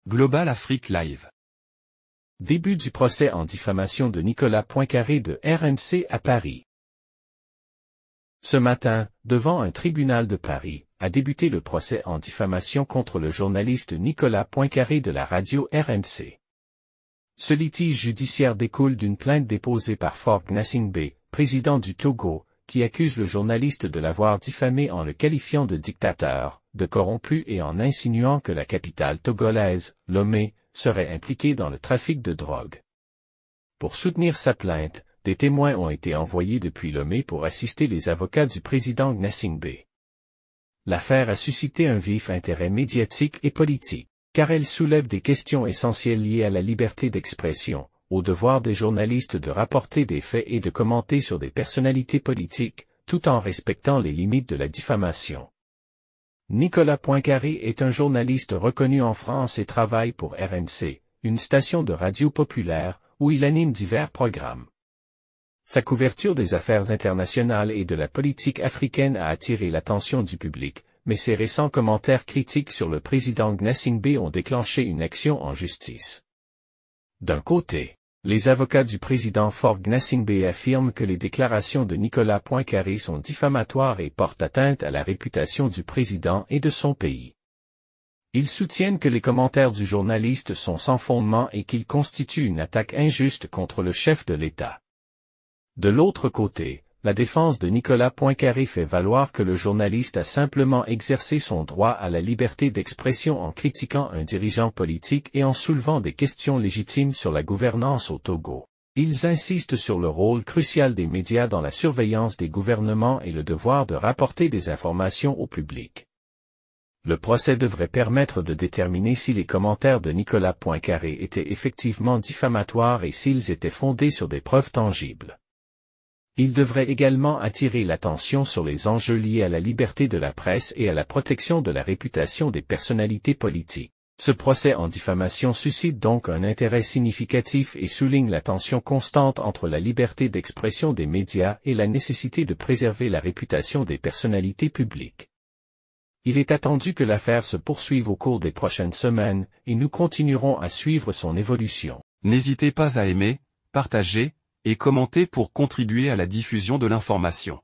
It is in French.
Global Afrique Live. Début du procès en diffamation de Nicolas Poincaré de RMC à Paris. Ce matin, devant un tribunal de Paris, a débuté le procès en diffamation contre le journaliste Nicolas Poincaré de la radio RMC. Ce litige judiciaire découle d'une plainte déposée par Faure Gnassingbé, président du Togo, qui accuse le journaliste de l'avoir diffamé en le qualifiant de dictateur, de corrompu et en insinuant que la capitale togolaise, Lomé, serait impliquée dans le trafic de drogue. Pour soutenir sa plainte, des témoins ont été envoyés depuis Lomé pour assister les avocats du président Gnassingbé. L'affaire a suscité un vif intérêt médiatique et politique, car elle soulève des questions essentielles liées à la liberté d'expression, au devoir des journalistes de rapporter des faits et de commenter sur des personnalités politiques, tout en respectant les limites de la diffamation. Nicolas Poincaré est un journaliste reconnu en France et travaille pour RMC, une station de radio populaire, où il anime divers programmes. Sa couverture des affaires internationales et de la politique africaine a attiré l'attention du public, mais ses récents commentaires critiques sur le président Gnassingbé ont déclenché une action en justice. D'un côté, les avocats du président Faure Gnassingbé affirment que les déclarations de Nicolas Poincaré sont diffamatoires et portent atteinte à la réputation du président et de son pays. Ils soutiennent que les commentaires du journaliste sont sans fondement et qu'ils constituent une attaque injuste contre le chef de l'État. De l'autre côté, la défense de Nicolas Poincaré fait valoir que le journaliste a simplement exercé son droit à la liberté d'expression en critiquant un dirigeant politique et en soulevant des questions légitimes sur la gouvernance au Togo. Ils insistent sur le rôle crucial des médias dans la surveillance des gouvernements et le devoir de rapporter des informations au public. Le procès devrait permettre de déterminer si les commentaires de Nicolas Poincaré étaient effectivement diffamatoires et s'ils étaient fondés sur des preuves tangibles. Il devrait également attirer l'attention sur les enjeux liés à la liberté de la presse et à la protection de la réputation des personnalités politiques. Ce procès en diffamation suscite donc un intérêt significatif et souligne la tension constante entre la liberté d'expression des médias et la nécessité de préserver la réputation des personnalités publiques. Il est attendu que l'affaire se poursuive au cours des prochaines semaines, et nous continuerons à suivre son évolution. N'hésitez pas à aimer, partager et commenter pour contribuer à la diffusion de l'information.